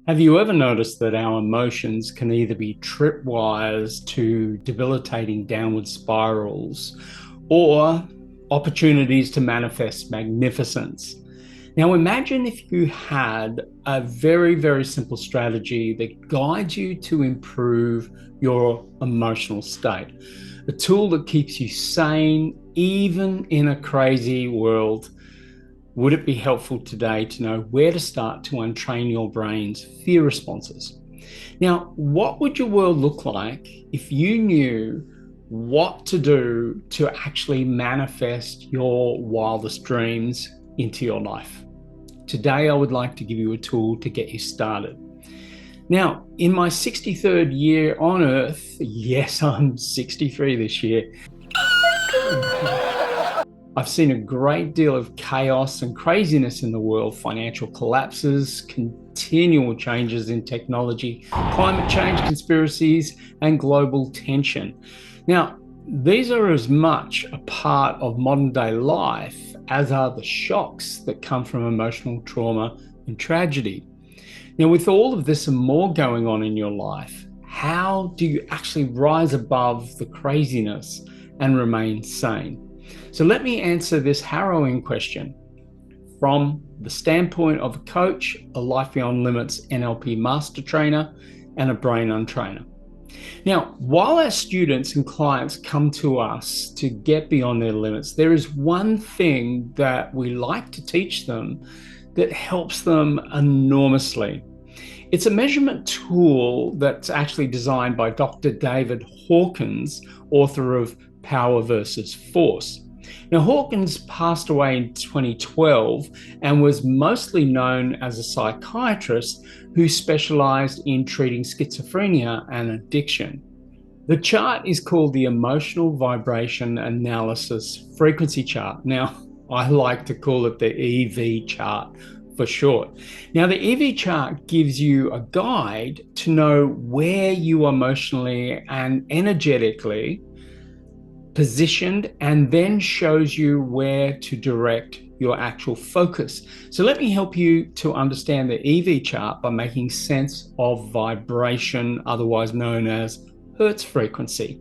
Have you ever noticed that our emotions can either be tripwires to debilitating downward spirals or opportunities to manifest magnificence? Now, imagine if you had a very, very simple strategy that guides you to improve your emotional state, a tool that keeps you sane even in a crazy world. Would it be helpful today to know where to start to untrain your brain's fear responses? Now, what would your world look like if you knew what to do to actually manifest your wildest dreams into your life? Today, I would like to give you a tool to get you started. Now, in my 63rd year on Earth, yes, I'm 63 this year, I've seen a great deal of chaos and craziness in the world: financial collapses, continual changes in technology, climate change, conspiracies, and global tension. Now, these are as much a part of modern day life as are the shocks that come from emotional trauma and tragedy. Now, with all of this and more going on in your life, how do you actually rise above the craziness and remain sane? So let me answer this harrowing question from the standpoint of a coach, a Life Beyond Limits NLP master trainer, and a brain untrainer. Now, while our students and clients come to us to get beyond their limits, there is one thing that we like to teach them that helps them enormously. It's a measurement tool that's actually designed by Dr. David Hawkins, author of Power versus Force. Now, Hawkins passed away in 2012 and was mostly known as a psychiatrist who specialized in treating schizophrenia and addiction. The chart is called the Emotional Vibration Analysis Frequency Chart. Now, I like to call it the EV chart for short. Now, the EV chart gives you a guide to know where you emotionally and energetically positioned, and then shows you where to direct your actual focus. So let me help you to understand the EV chart by making sense of vibration, otherwise known as Hertz frequency.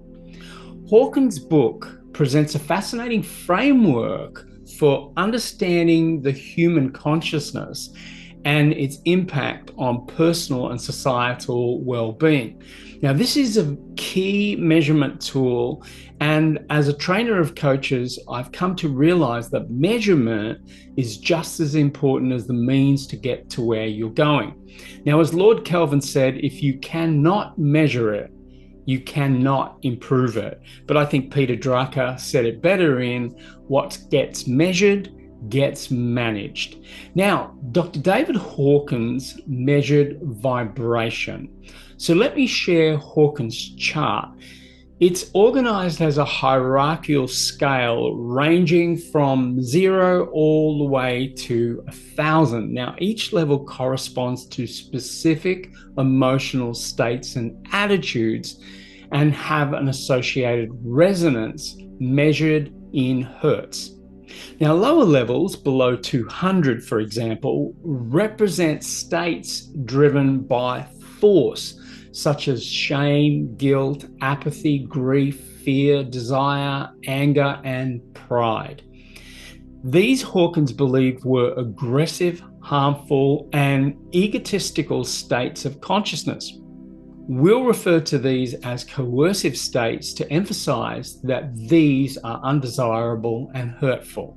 Hawkins' book presents a fascinating framework for understanding the human consciousness and its impact on personal and societal well-being. Now, this is a key measurement tool, and as a trainer of coaches, I've come to realize that measurement is just as important as the means to get to where you're going. Now, as Lord Kelvin said, if you cannot measure it, you cannot improve it. But I think Peter Drucker said it better in what gets measured gets managed. Now, Dr. David Hawkins measured vibration. So let me share Hawkins' chart. It's organized as a hierarchical scale ranging from 0 all the way to 1,000. Now, each level corresponds to specific emotional states and attitudes and have an associated resonance measured in hertz. Now, lower levels below 200, for example, represent states driven by force, such as shame, guilt, apathy, grief, fear, desire, anger, and pride. These Hawkins believed were aggressive, harmful, and egotistical states of consciousness. We'll refer to these as coercive states to emphasize that these are undesirable and hurtful.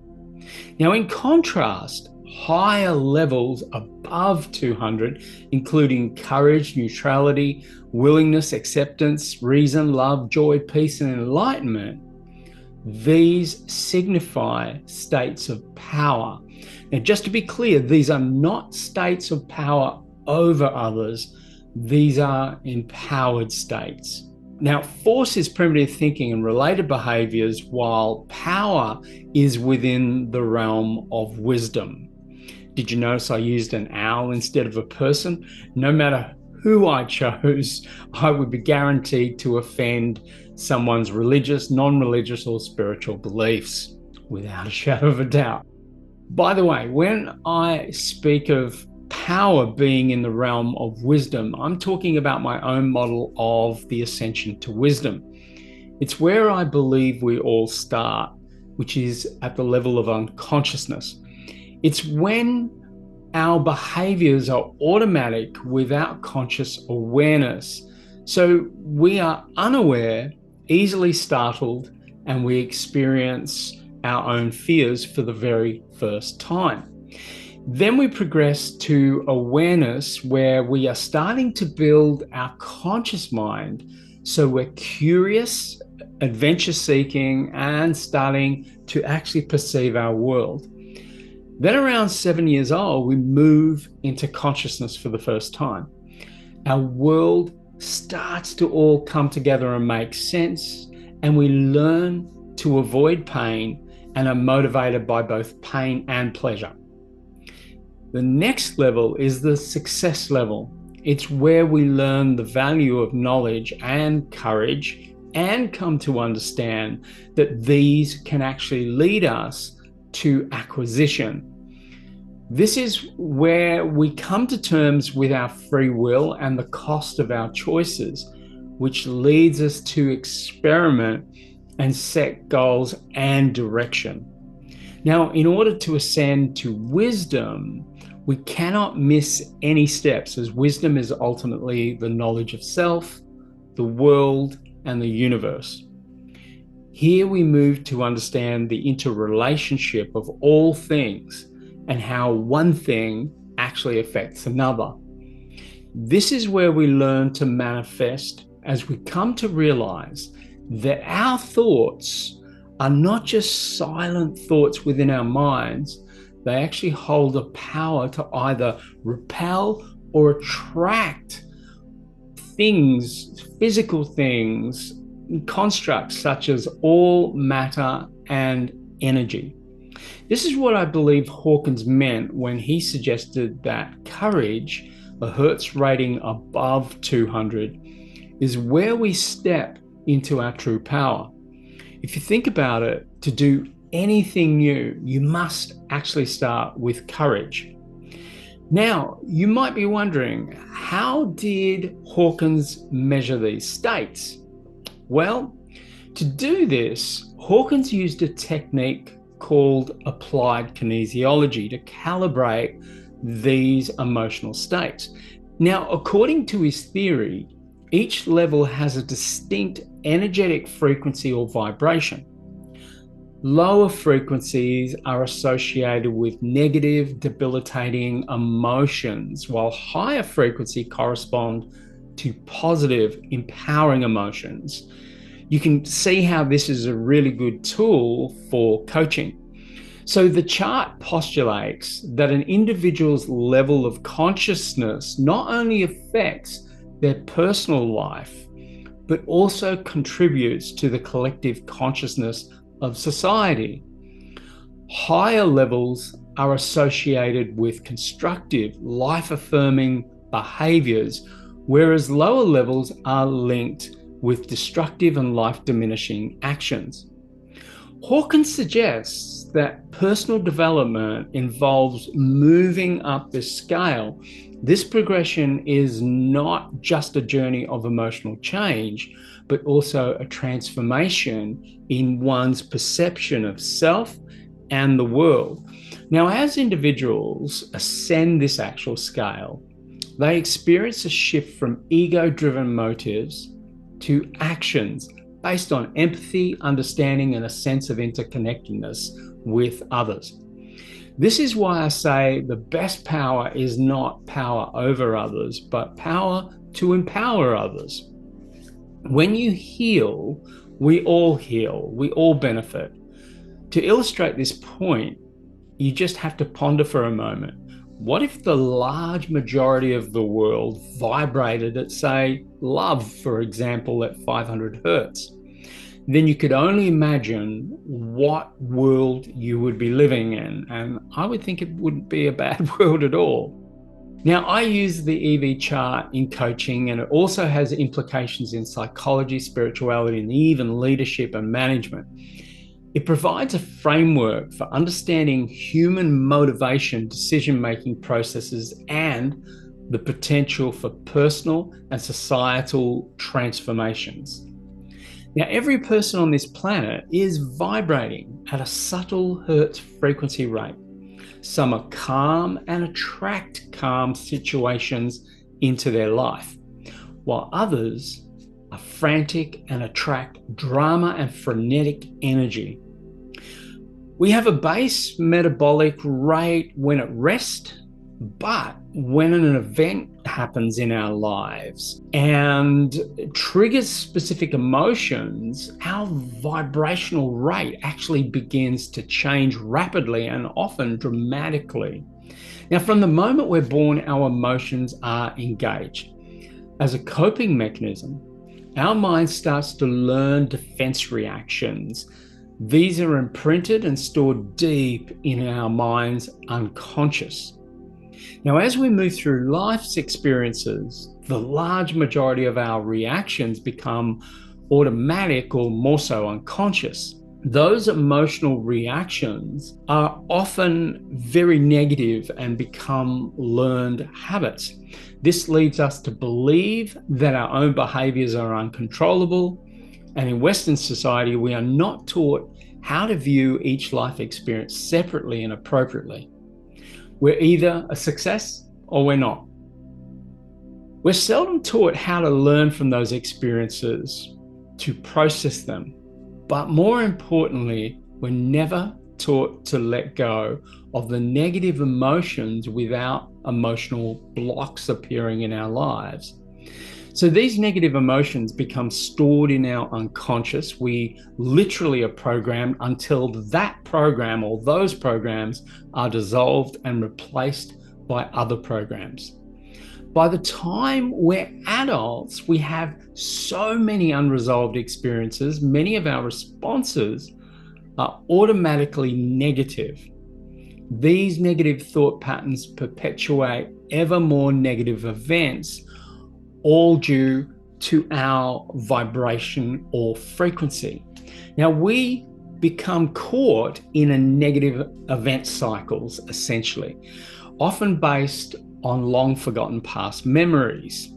Now, in contrast, higher levels above 200, including courage, neutrality, willingness, acceptance, reason, love, joy, peace, and enlightenment, these signify states of power. Now, just to be clear, these are not states of power over others. These are empowered states. Now, force is primitive thinking and related behaviors, while power is within the realm of wisdom. Did you notice I used an owl instead of a person? No matter who I chose, I would be guaranteed to offend someone's religious, non-religious, or spiritual beliefs, without a shadow of a doubt. By the way, when I speak of power being in the realm of wisdom, I'm talking about my own model of the ascension to wisdom. It's where I believe we all start, which is at the level of unconsciousness. It's when our behaviors are automatic without conscious awareness. So we are unaware, easily startled, and we experience our own fears for the very first time. Then we progress to awareness, where we are starting to build our conscious mind. So we're curious, adventure seeking, and starting to actually perceive our world. Then around 7 years old, we move into consciousness for the first time. Our world starts to all come together and make sense, and we learn to avoid pain and are motivated by both pain and pleasure. The next level is the success level. It's where we learn the value of knowledge and courage and come to understand that these can actually lead us to acquisition. This is where we come to terms with our free will and the cost of our choices, which leads us to experiment and set goals and direction. Now, in order to ascend to wisdom, we cannot miss any steps, as wisdom is ultimately the knowledge of self, the world, and the universe. Here we move to understand the interrelationship of all things and how one thing actually affects another. This is where we learn to manifest, as we come to realize that our thoughts are not just silent thoughts within our minds. They actually hold a power to either repel or attract things, physical things, constructs such as all matter and energy. This is what I believe Hawkins meant when he suggested that courage, a Hertz rating above 200, is where we step into our true power. If you think about it, to do anything new, you must actually start with courage. Now, you might be wondering, how did Hawkins measure these states? Well, to do this, Hawkins used a technique called applied kinesiology to calibrate these emotional states. Now, according to his theory, each level has a distinct energetic frequency or vibration. Lower frequencies are associated with negative, debilitating emotions, while higher frequency correspond to positive, empowering emotions. You can see how this is a really good tool for coaching. So the chart postulates that an individual's level of consciousness not only affects their personal life, but also contributes to the collective consciousness of society. Higher levels are associated with constructive, life-affirming behaviors, whereas lower levels are linked with destructive and life-diminishing actions. Hawkins suggests that personal development involves moving up the scale. This progression is not just a journey of emotional change, but also a transformation in one's perception of self and the world. Now, as individuals ascend this actual scale, they experience a shift from ego-driven motives to actions based on empathy, understanding, and a sense of interconnectedness with others. This is why I say the best power is not power over others, but power to empower others. When you heal, we all benefit. To illustrate this point, you just have to ponder for a moment. What if the large majority of the world vibrated at, say, love, for example, at 500 hertz? Then you could only imagine what world you would be living in. And I would think it wouldn't be a bad world at all. Now, I use the EV chart in coaching, and it also has implications in psychology, spirituality, and even leadership and management. It provides a framework for understanding human motivation, decision-making processes, and the potential for personal and societal transformations. Now, every person on this planet is vibrating at a subtle hertz frequency rate. Some are calm and attract calm situations into their life, while others are frantic and attract drama and frenetic energy. We have a base metabolic rate when at rest, but when an event happens in our lives and triggers specific emotions, our vibrational rate actually begins to change rapidly and often dramatically. Now, from the moment we're born, our emotions are engaged. As a coping mechanism, our mind starts to learn defense reactions. These are imprinted and stored deep in our mind's unconscious. Now, as we move through life's experiences, the large majority of our reactions become automatic or more so unconscious. Those emotional reactions are often very negative and become learned habits. This leads us to believe that our own behaviors are uncontrollable, and in Western society, we are not taught how to view each life experience separately and appropriately. We're either a success or we're not. We're seldom taught how to learn from those experiences, to process them. But more importantly, we're never taught to let go of the negative emotions without emotional blocks appearing in our lives. So these negative emotions become stored in our unconscious. We literally are programmed until that program or those programs are dissolved and replaced by other programs. By the time we're adults, we have so many unresolved experiences. Many of our responses are automatically negative. These negative thought patterns perpetuate ever more negative events, all due to our vibration or frequency. Now, we become caught in a negative event cycles, essentially, often based on long forgotten past memories.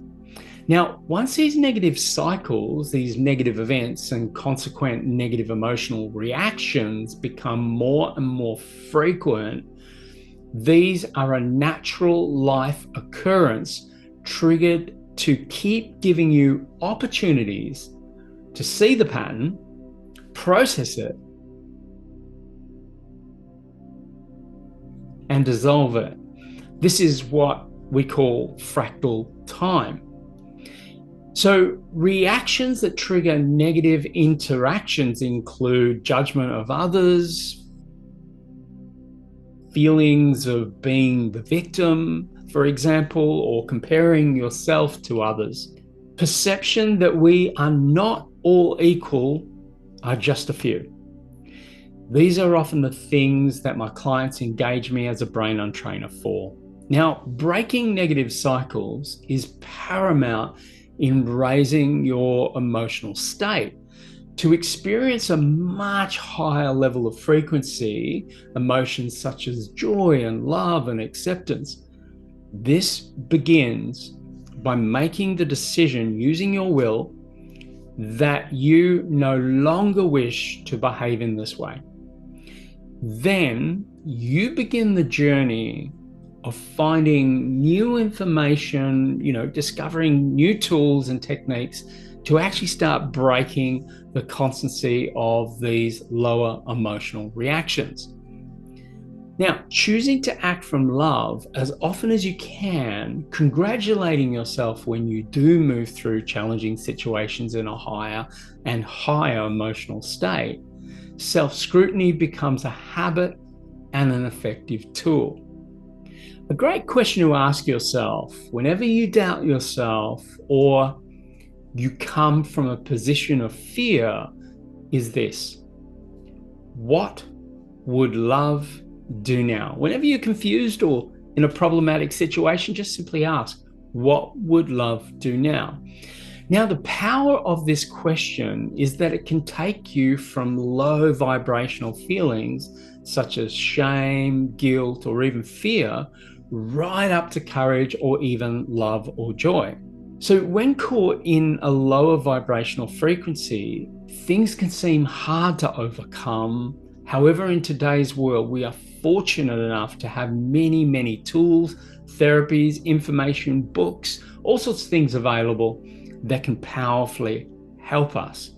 Now, once these negative cycles, these negative events and consequent negative emotional reactions become more and more frequent, these are a natural life occurrence triggered to keep giving you opportunities to see the pattern, process it, and dissolve it. This is what we call fractal time. So reactions that trigger negative interactions include judgment of others, feelings of being the victim, for example, or comparing yourself to others. Perception that we are not all equal are just a few. These are often the things that my clients engage me as a brain untrainer for. Now, breaking negative cycles is paramount in raising your emotional state. To experience a much higher level of frequency, emotions such as joy and love and acceptance, this begins by making the decision using your will that you no longer wish to behave in this way. Then you begin the journey of finding new information, discovering new tools and techniques to actually start breaking the constancy of these lower emotional reactions. Now, choosing to act from love as often as you can, congratulating yourself when you do move through challenging situations in a higher and higher emotional state, self-scrutiny becomes a habit and an effective tool. A great question to ask yourself whenever you doubt yourself or you come from a position of fear is this: what would love do now? Whenever you're confused or in a problematic situation, just simply ask, what would love do now? Now, the power of this question is that it can take you from low vibrational feelings such as shame, guilt, or even fear, right up to courage or even love or joy. So when caught in a lower vibrational frequency, things can seem hard to overcome. However, in today's world, we are fortunate enough to have many tools, therapies, information, books, all sorts of things available that can powerfully help us.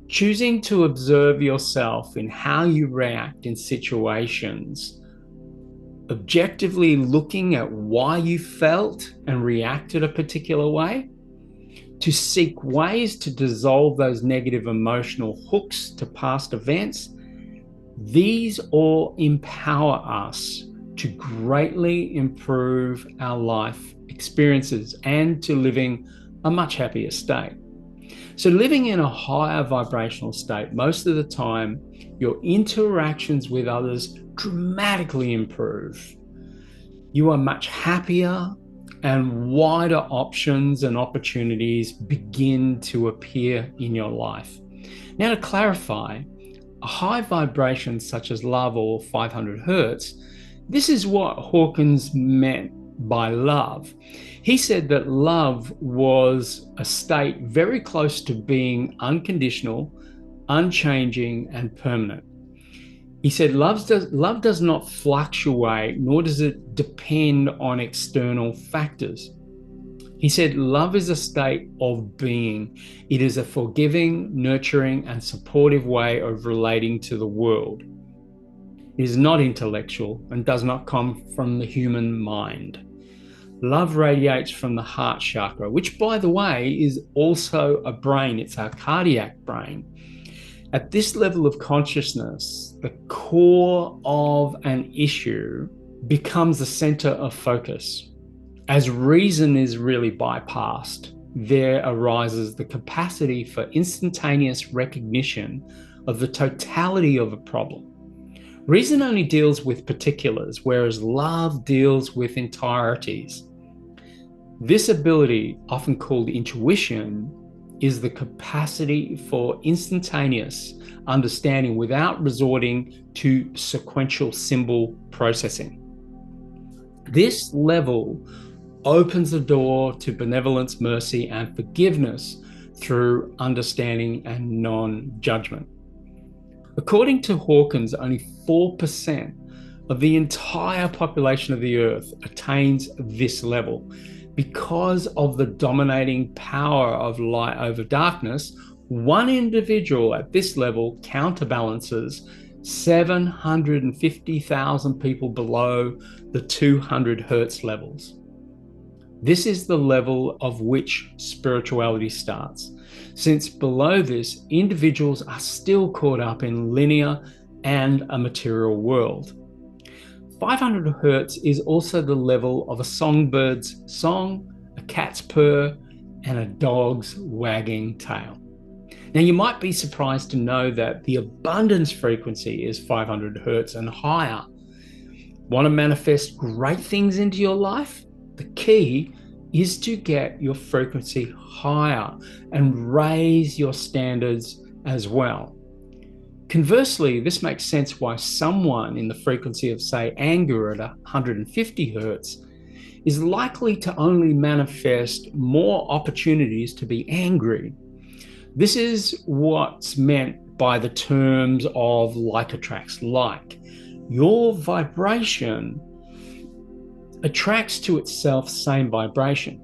Choosing to observe yourself in how you react in situations, objectively looking at why you felt and reacted a particular way, to seek ways to dissolve those negative emotional hooks to past events, these all empower us to greatly improve our life experiences and to living a much happier state. So living in a higher vibrational state, most of the time, your interactions with others dramatically improve. You are much happier and wider options and opportunities begin to appear in your life. Now, to clarify, a high vibration such as love or 500 hertz, this is what Hawkins meant by love. He said that love was a state very close to being unconditional, unchanging, and permanent. He said love does not fluctuate, nor does it depend on external factors. He said love is a state of being. It is a forgiving, nurturing, and supportive way of relating to the world. It is not intellectual and does not come from the human mind. Love radiates from the heart chakra, which, by the way, is also a brain. It's our cardiac brain. At this level of consciousness, the core of an issue becomes the center of focus. As reason is really bypassed, there arises the capacity for instantaneous recognition of the totality of a problem. Reason only deals with particulars, whereas love deals with entireties. This ability, often called intuition, is the capacity for instantaneous understanding without resorting to sequential symbol processing. This level opens the door to benevolence, mercy, and forgiveness through understanding and non-judgment. According to Hawkins, only 4% of the entire population of the Earth attains this level. Because of the dominating power of light over darkness, one individual at this level counterbalances 750,000 people below the 200 hertz levels. This is the level of which spirituality starts, since below this, individuals are still caught up in linear and a material world. 500 hertz is also the level of a songbird's song, a cat's purr, and a dog's wagging tail. Now, you might be surprised to know that the abundance frequency is 500 hertz and higher. Want to manifest great things into your life? The key is to get your frequency higher and raise your standards as well. Conversely, this makes sense why someone in the frequency of, say, anger at 150 hertz is likely to only manifest more opportunities to be angry. This is what's meant by the terms of like attracts like. Your vibration attracts to itself same vibration.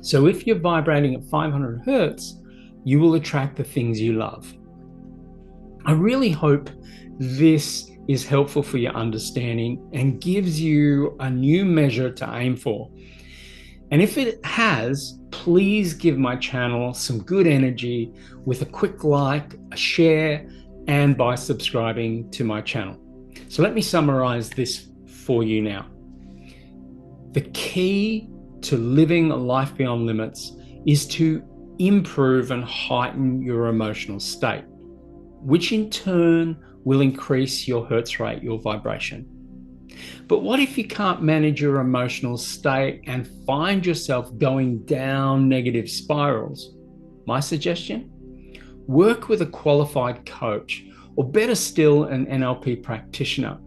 So if you're vibrating at 500 hertz, you will attract the things you love. I really hope this is helpful for your understanding and gives you a new measure to aim for. And if it has, please give my channel some good energy with a quick like, a share, and by subscribing to my channel. So let me summarize this for you now. The key to living a life beyond limits is to improve and heighten your emotional state, which in turn will increase your hertz rate, your vibration. But what if you can't manage your emotional state and find yourself going down negative spirals? My suggestion? Work with a qualified coach, or better still, an NLP practitioner.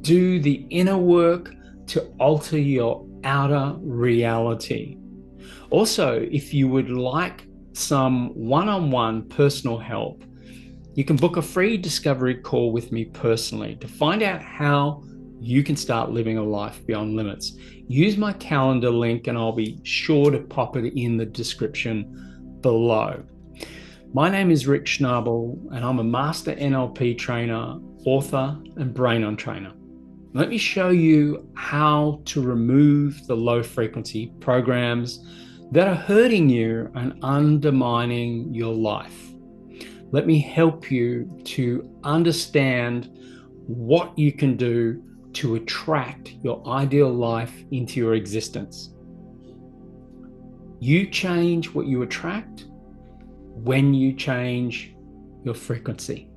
Do the inner work to alter your outer reality. Also, if you would like some one-on-one personal help, you can book a free discovery call with me personally to find out how you can start living a life beyond limits. Use my calendar link and I'll be sure to pop it in the description below. My name is Rick Schnabel and I'm a master NLP trainer, author, and brain untrainer. Let me show you how to remove the low frequency programs that are hurting you and undermining your life. Let me help you to understand what you can do to attract your ideal life into your existence. You change what you attract when you change your frequency.